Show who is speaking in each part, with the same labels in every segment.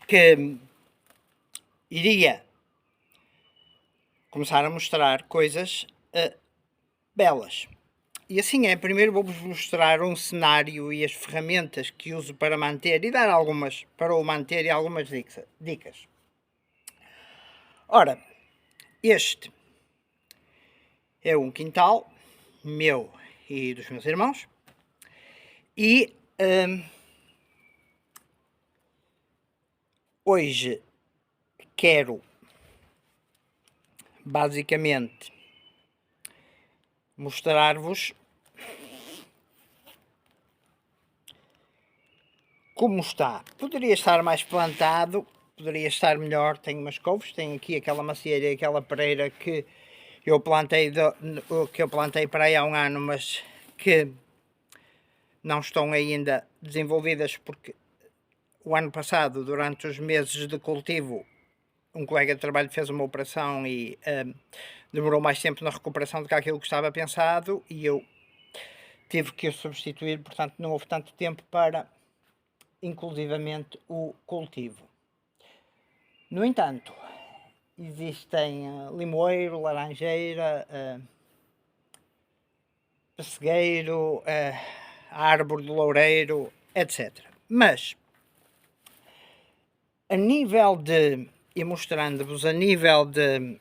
Speaker 1: que iria começar a mostrar coisas belas. E assim é, primeiro vou-vos mostrar um cenário e as ferramentas que uso para manter e dar algumas, para o manter e algumas dicas. Ora, este é um quintal meu e dos meus irmãos e hoje quero basicamente mostrar-vos como está. Poderia estar mais plantado, poderia estar melhor. Tenho umas couves, tenho aqui aquela macieira e aquela pereira que eu plantei para aí há um ano, mas que não estão ainda desenvolvidas porque o ano passado, durante os meses de cultivo, um colega de trabalho fez uma operação e demorou mais tempo na recuperação do que aquilo que estava pensado e eu tive que o substituir, portanto não houve tanto tempo para inclusivamente o cultivo. No entanto, existem limoeiro, laranjeira, pessegueiro, árvore de loureiro, etc. Mas, a nível de, e mostrando-vos a nível de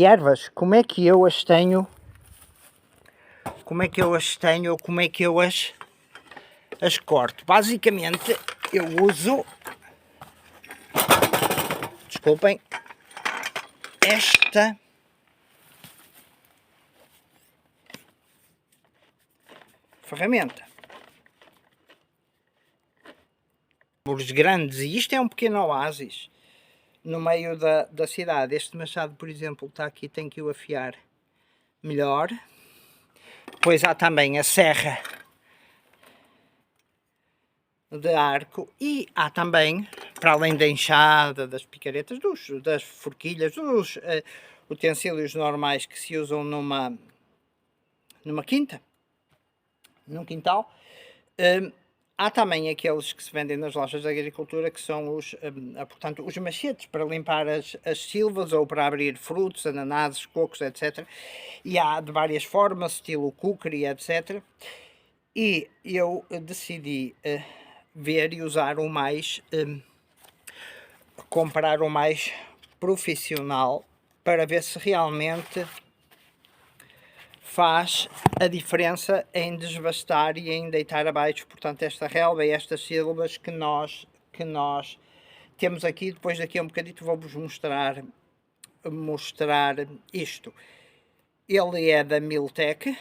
Speaker 1: ervas, como é que eu as tenho, como é que eu as corto? Basicamente, eu uso, desculpem, esta ferramenta. Árvores grandes, e isto é um pequeno oásis no meio da cidade. Este machado, por exemplo, está aqui, tem que o afiar melhor. Depois há também a serra de arco e há também, para além da enxada, das picaretas, das forquilhas, dos utensílios normais que se usam numa quinta, num quintal, há também aqueles que se vendem nas lojas de agricultura, que são portanto, os machetes para limpar as silvas ou para abrir frutos, ananases, cocos, etc. E há de várias formas, estilo cookery, etc. E eu decidi ver e usar o mais, comprar o mais profissional para ver se realmente faz a diferença em desbastar e em deitar abaixo, portanto, esta relva e estas sílabas que nós temos aqui. Depois daqui a um bocadito vou-vos mostrar isto. Ele é da Miltec.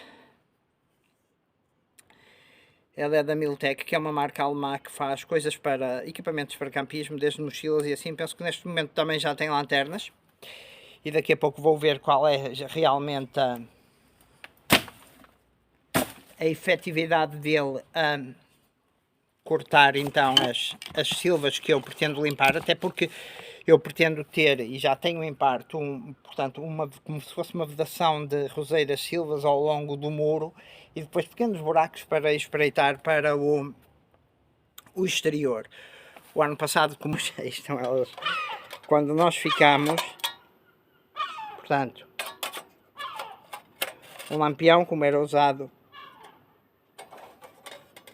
Speaker 1: Ele é da Miltec, que é uma marca alemã que faz coisas para equipamentos para campismo, desde mochilas e assim. Penso que neste momento também já tem lanternas. E daqui a pouco vou ver qual é realmente a efetividade dele a cortar então as silvas que eu pretendo limpar, até porque eu pretendo ter, e já tenho em parte, portanto, como se fosse uma vedação de roseiras silvas ao longo do muro e depois pequenos buracos para espreitar para o exterior. O ano passado, como já estão elas, quando nós ficámos, portanto, um lampião, como era usado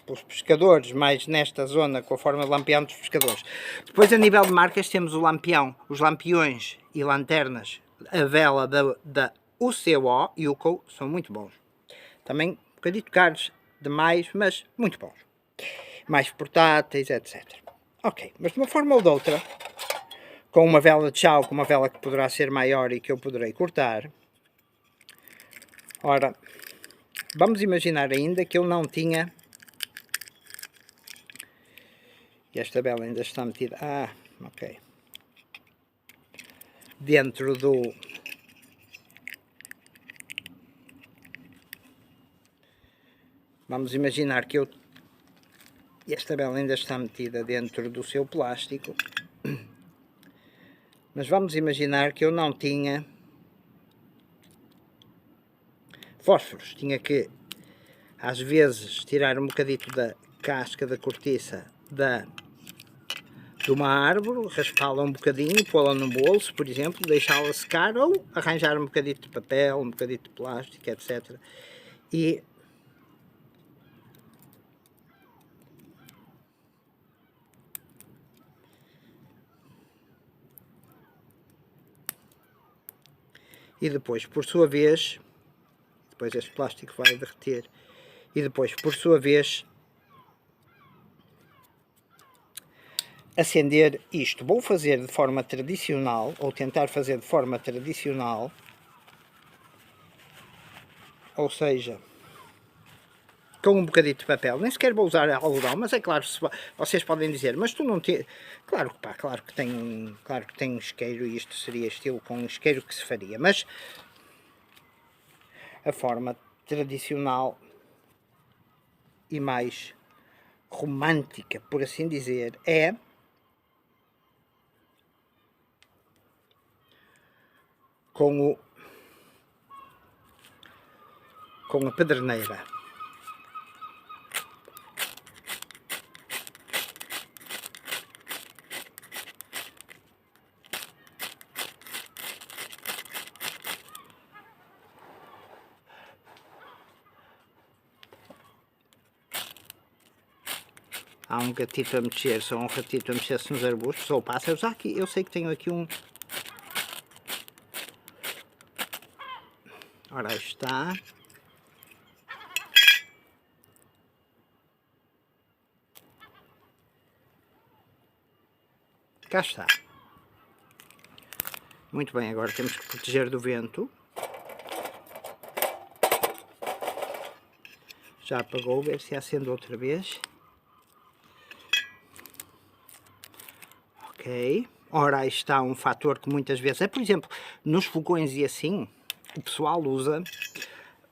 Speaker 1: pelos pescadores, mais nesta zona com a forma de lampião dos pescadores. Depois, a nível de marcas, temos o lampião, os lampiões e lanternas, a vela da UCO e UCO, são muito bons. Também um bocadinho caros demais, mas muito bons. Mais portáteis, etc. Ok, mas de uma forma ou de outra, com uma vela de chau, com uma vela que poderá ser maior e que eu poderei cortar. Ora, vamos imaginar ainda que eu não tinha... E esta vela ainda está metida... ok. Dentro do... Vamos imaginar que eu... E esta vela ainda está metida dentro do seu plástico. Mas vamos imaginar que eu não tinha fósforos. Tinha que, às vezes, tirar um bocadito da casca da cortiça de uma árvore, raspá-la um bocadinho, pô-la num bolso, por exemplo, deixá-la secar ou arranjar um bocadito de papel, um bocadito de plástico, etc. E depois, por sua vez, depois este plástico vai derreter, e depois, por sua vez, acender isto. Vou fazer de forma tradicional, ou tentar fazer de forma tradicional, ou seja, com um bocadinho de papel. Nem sequer vou usar algodão, mas é claro, vocês podem dizer, mas tu não tens... Claro, pá, claro que tem isqueiro, e isto seria estilo com isqueiro que se faria, mas a forma tradicional e mais romântica, por assim dizer, é com a pederneira. Há um gatito a mexer-se, ou um ratito a mexer-se nos arbustos, ou pássaros. Aqui, eu sei que tenho aqui um... Ora, aí está. Cá está. Muito bem, agora temos que proteger do vento. Já apagou, ver se acende outra vez. Ok. Ora, aí está um fator que muitas vezes... É, por exemplo, nos fogões e assim, o pessoal usa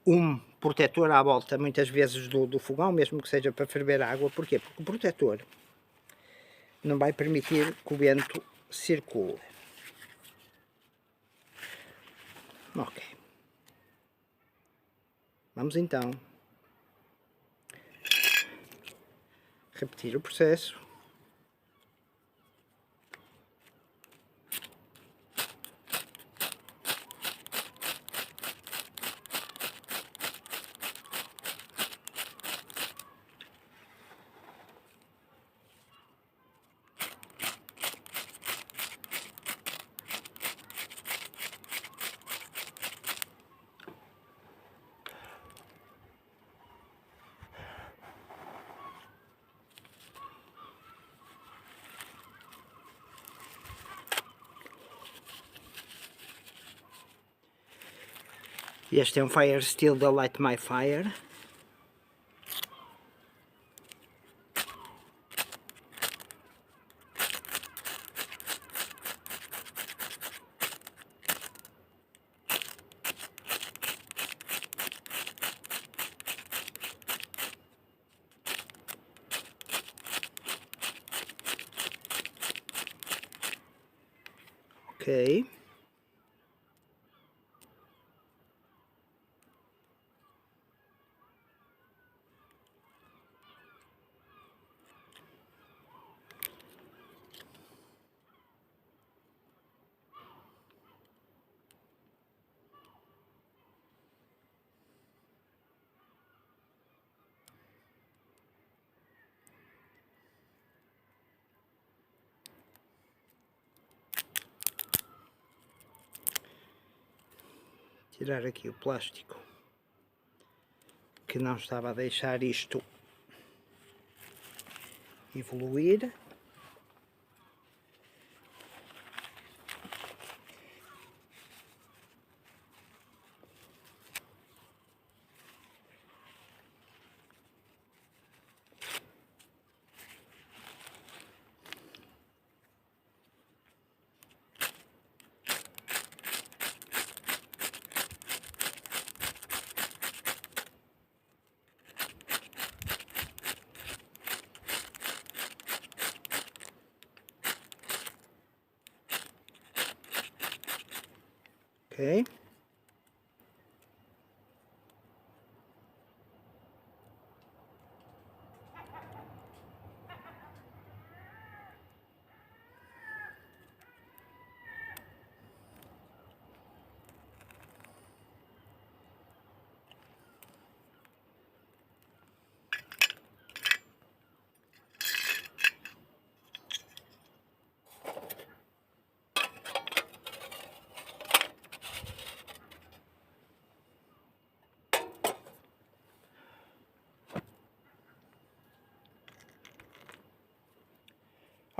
Speaker 1: um protetor à volta, muitas vezes, do fogão, mesmo que seja para ferver água. Porquê? Porque o protetor não vai permitir que o vento circule. Ok. Vamos então repetir o processo. Este é um Fire Steel da Light My Fire. Ok. Tirar aqui o plástico que não estava a deixar isto evoluir. Ok.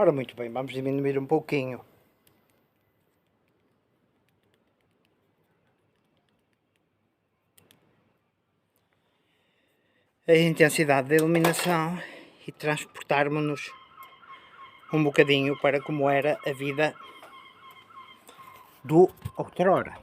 Speaker 1: Ora, muito bem, vamos diminuir um pouquinho a intensidade da iluminação e transportarmos-nos um bocadinho para como era a vida do outrora.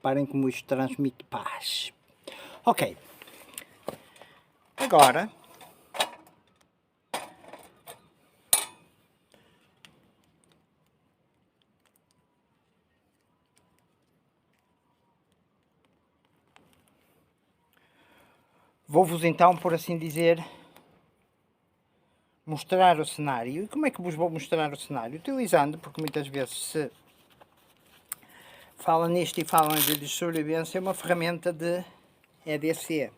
Speaker 1: Reparem como isto transmite paz. Ok. Agora, vou-vos então, por assim dizer, mostrar o cenário. E como é que vos vou mostrar o cenário? Utilizando, porque muitas vezes se fala nisto e falam em vídeos de sobrevivência, é uma ferramenta de EDC.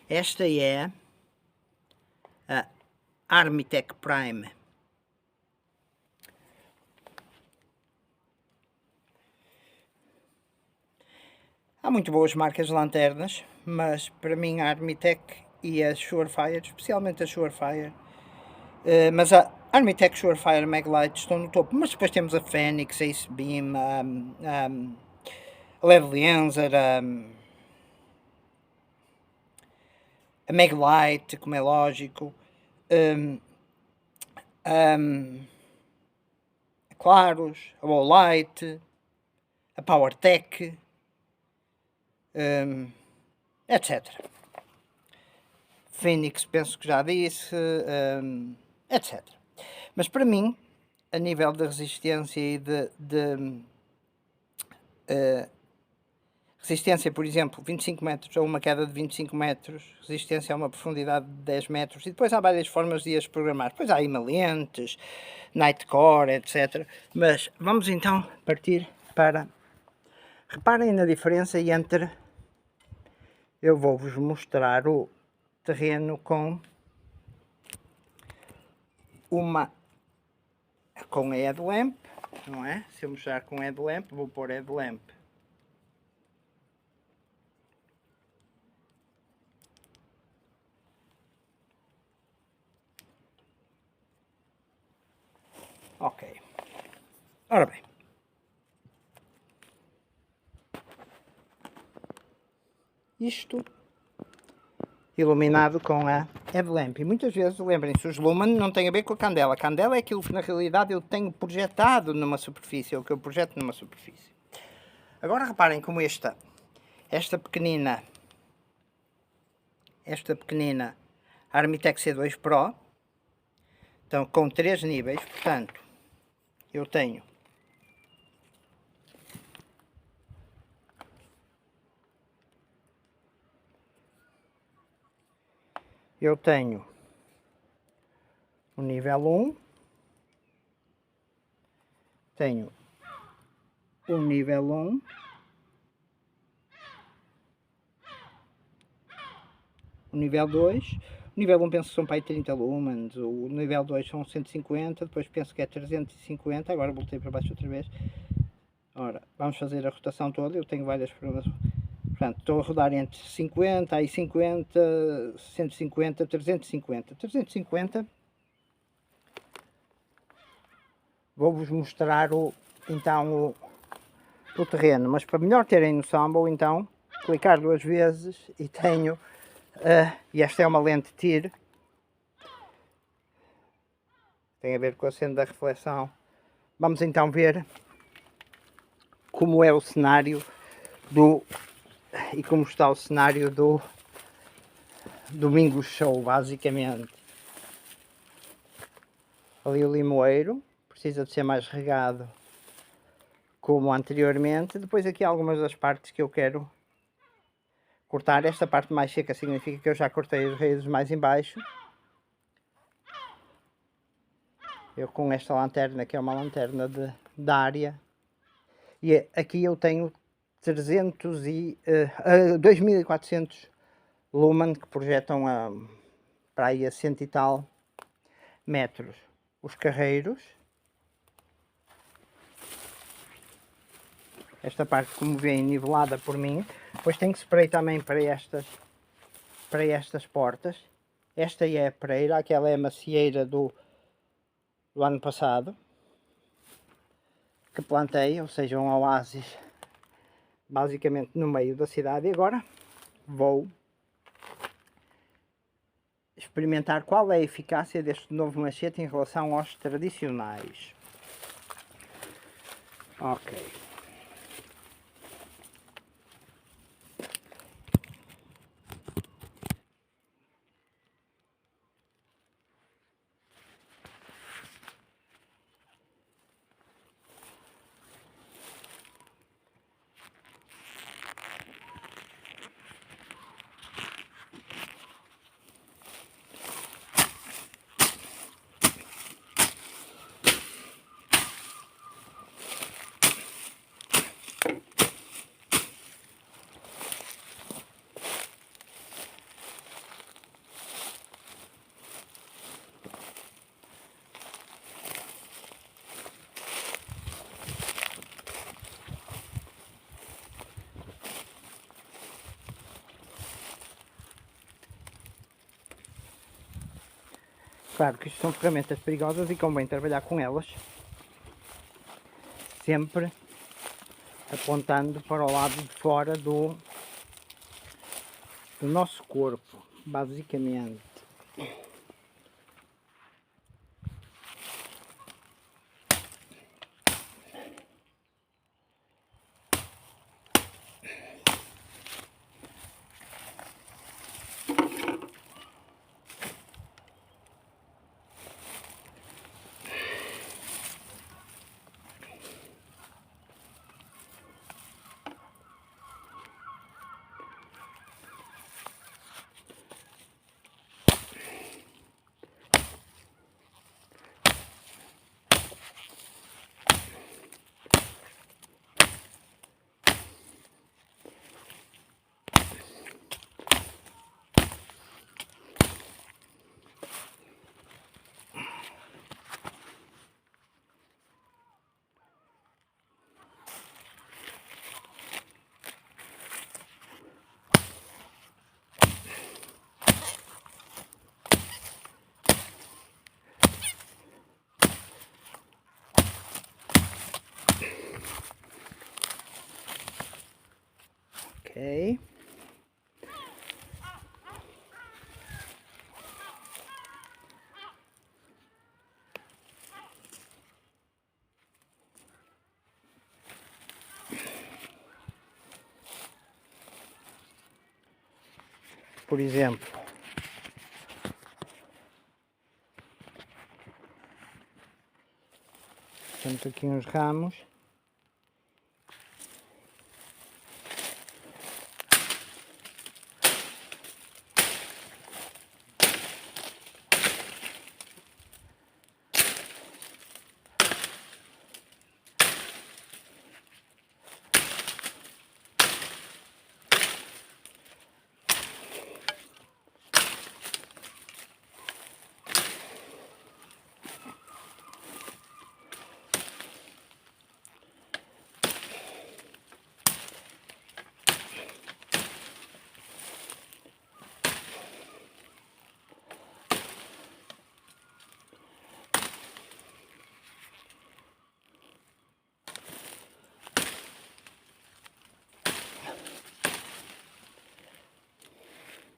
Speaker 1: Esta é a Armitec Prime. Há muito boas marcas de lanternas, mas para mim a Armitec e a Surefire, especialmente a Surefire, mas a Armitec Surefire Maglite estão no topo, mas depois temos a Fenix, a Ace Beam, a LED Lenser, a Maglite, como é lógico, a Claros, a Wallite, a PowerTech, etc. Phoenix, penso que já disse, etc. Mas para mim, a nível de resistência e de resistência, por exemplo, 25 metros ou uma queda de 25 metros, resistência a uma profundidade de 10 metros, e depois há várias formas de as programar. Depois há imalentes, Nightcore, etc. Mas vamos então partir para... Reparem na diferença entre... Eu vou-vos mostrar o terreno com a headlamp, não é? Se eu mostrar com headlamp, vou pôr headlamp. Ok. Ora bem. Isto iluminado com a headlamp. E muitas vezes, lembrem-se, os lumen não tem a ver com a candela. A candela é aquilo que na realidade eu tenho projetado numa superfície, ou que eu projeto numa superfície. Agora reparem como esta pequenina Armitec C2 Pro, então com 3 níveis, portanto, eu tenho o nível 1, tenho o nível 1, o nível 2, o nível 1 penso que são para aí 30 lumens, o nível 2 são 150, depois penso que é 350, agora voltei para baixo outra vez. Ora, vamos fazer a rotação toda, eu tenho várias programações. Portanto, estou a rodar entre 50, aí 50, 150, 350. 350. Vou-vos mostrar então o terreno, mas para melhor terem noção, vou então clicar 2 vezes e tenho, e esta é uma lente TIR, tem a ver com a cena da reflexão. Vamos então ver como é o cenário e como está o cenário do Domingo Show, basicamente. Ali o limoeiro, precisa de ser mais regado como anteriormente. Depois aqui algumas das partes que eu quero cortar. Esta parte mais seca significa que eu já cortei as raízes mais em baixo. Eu com esta lanterna, que é uma lanterna da área, e aqui eu tenho 2400 lumen que projetam para aí a 100 e tal metros. Os carreiros, esta parte, como veem, nivelada por mim. Depois tenho spray também para estas portas. Esta é a pereira, aquela é a macieira do ano passado que plantei, ou seja, um oásis basicamente no meio da cidade. E agora vou experimentar qual é a eficácia deste novo machete em relação aos tradicionais. Ok. Claro que isto são ferramentas perigosas e convém trabalhar com elas sempre apontando para o lado de fora do nosso corpo, basicamente. Ok. Por exemplo, temos aqui uns ramos.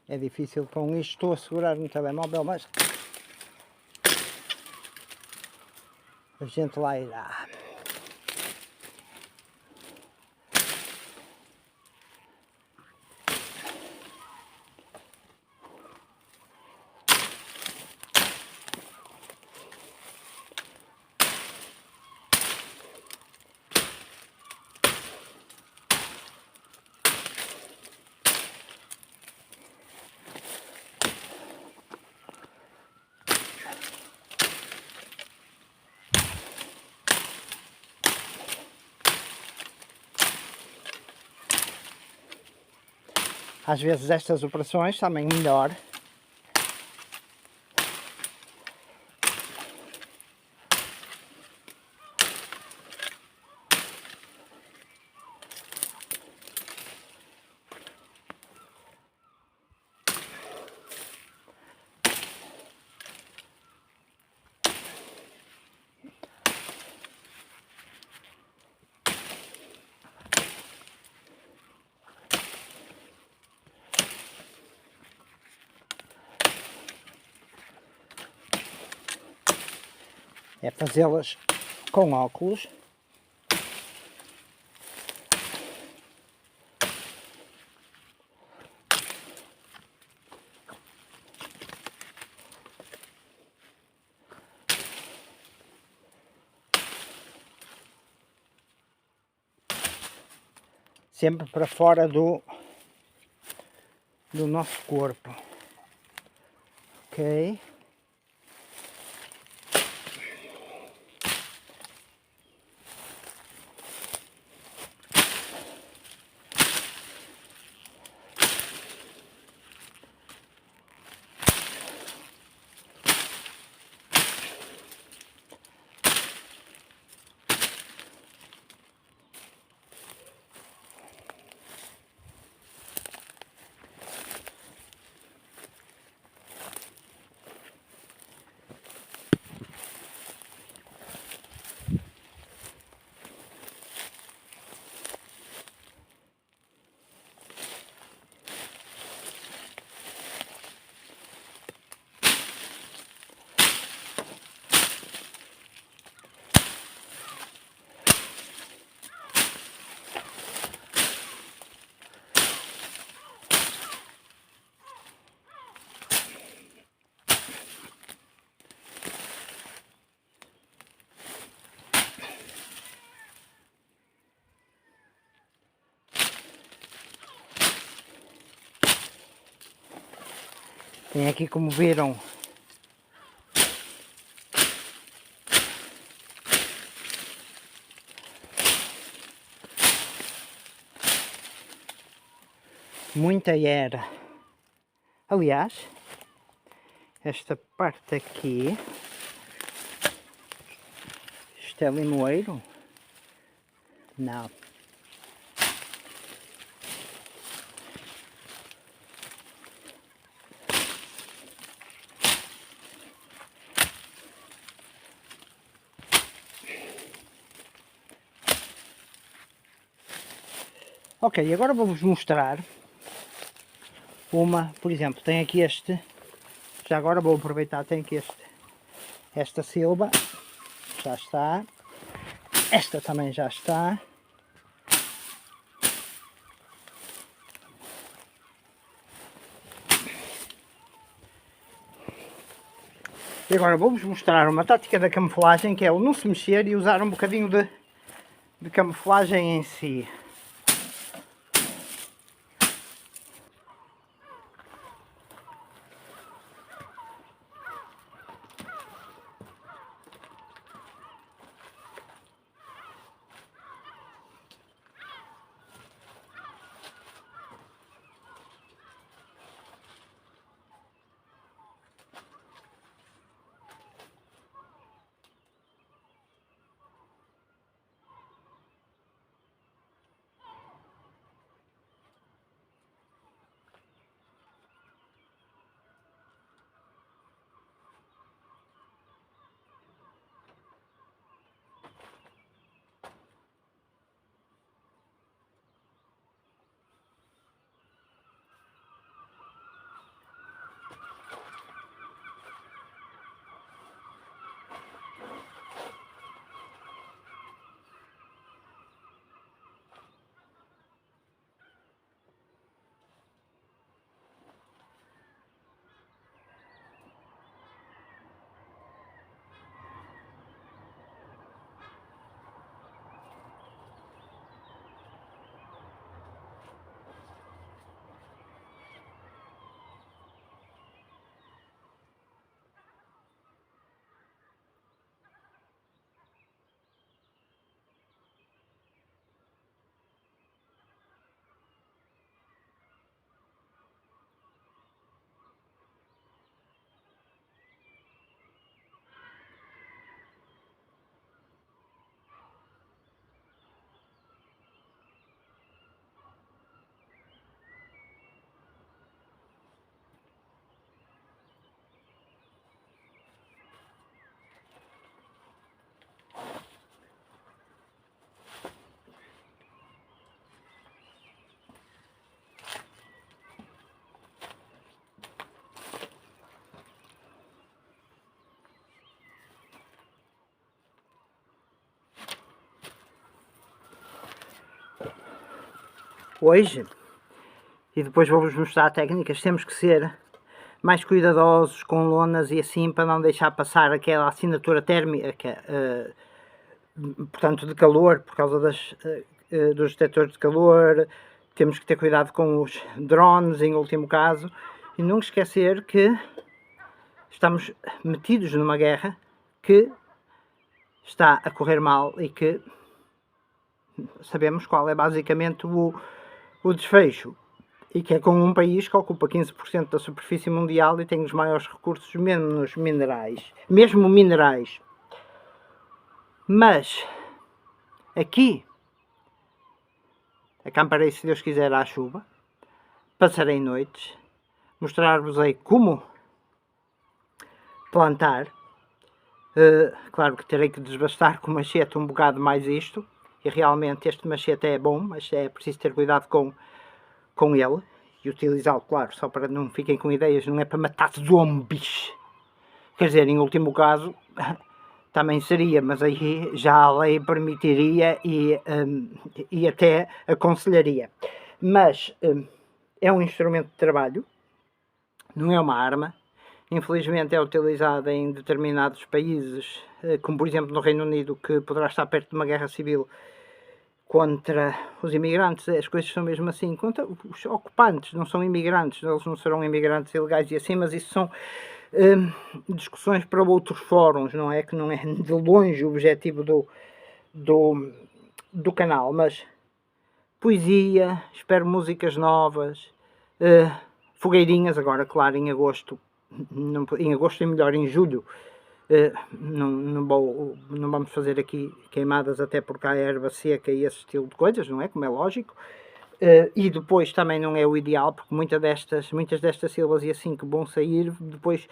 Speaker 1: É difícil com isto, estou a segurar no telemóvel, mas a gente lá irá. Às vezes estas operações também melhor. É fazê-las com óculos. Sempre para fora do nosso corpo. Ok? Tem aqui, como viram, muita era. Aliás, esta parte aqui, isto é limoeiro? Não. Ok, agora vou-vos mostrar uma, por exemplo, tem aqui este, já agora vou aproveitar, tem aqui esta silva, já está, esta também já está. E agora vou-vos mostrar uma tática da camuflagem, que é o não se mexer e usar um bocadinho de camuflagem em si. hoje, e depois vou-vos mostrar técnicas, temos que ser mais cuidadosos com lonas e assim, para não deixar passar aquela assinatura térmica, portanto de calor, por causa dos detectores de calor. Temos que ter cuidado com os drones, em último caso, e nunca esquecer que estamos metidos numa guerra que está a correr mal e que sabemos qual é basicamente o desfecho, e que é com um país que ocupa 15% da superfície mundial e tem os maiores recursos, menos minerais, mesmo minerais. Mas aqui acamparei, se Deus quiser, à chuva, passarei noites, mostrar-vos-ei como plantar. Claro que terei que desbastar com o machete um bocado mais isto, e realmente este machete é bom, mas é preciso ter cuidado com ele e utilizá-lo, claro, só para não fiquem com ideias, não é para matar zombies. Quer dizer, em último caso também seria, mas aí já a lei permitiria e até aconselharia. Mas é um instrumento de trabalho, não é uma arma. Infelizmente é utilizada em determinados países, como por exemplo no Reino Unido, que poderá estar perto de uma guerra civil contra os imigrantes. As coisas são mesmo assim, contra os ocupantes, não são imigrantes, eles não serão imigrantes ilegais e assim, mas isso são discussões para outros fóruns, não é? Que não é de longe o objetivo do canal, mas poesia, espero músicas novas, fogueirinhas, agora claro, em agosto é melhor, em julho não vamos fazer aqui queimadas, até porque há erva seca e esse estilo de coisas, não é? Como é lógico. E depois também não é o ideal, porque muitas destas silvas e assim que vão sair, depois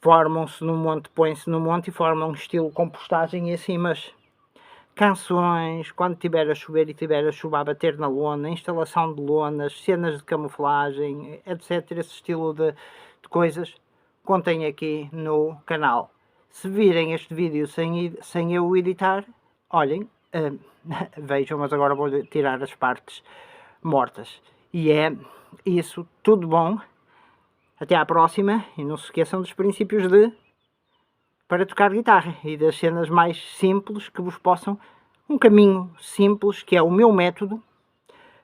Speaker 1: formam-se no monte, põem-se no monte e formam um estilo compostagem e assim, mas canções, quando tiver a chover e tiver a chuva a bater na lona, instalação de lonas, cenas de camuflagem, etc. Esse estilo de coisas contém aqui no canal. Se virem este vídeo sem eu editar, olhem, vejam, mas agora vou tirar as partes mortas. E é isso, tudo bom. Até à próxima, e não se esqueçam dos princípios para tocar guitarra e das cenas mais simples que vos possam, um caminho simples que é o meu método,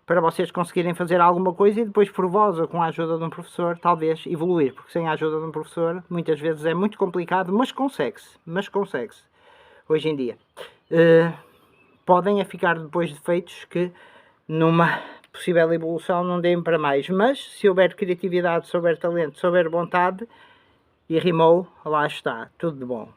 Speaker 1: para vocês conseguirem fazer alguma coisa e depois por vós ou com a ajuda de um professor talvez evoluir, porque sem a ajuda de um professor muitas vezes é muito complicado, mas consegue-se hoje em dia. Podem ficar depois defeitos que numa possível evolução não deem para mais, mas se houver criatividade, se houver talento, se houver vontade e rimou, lá está, tudo de bom.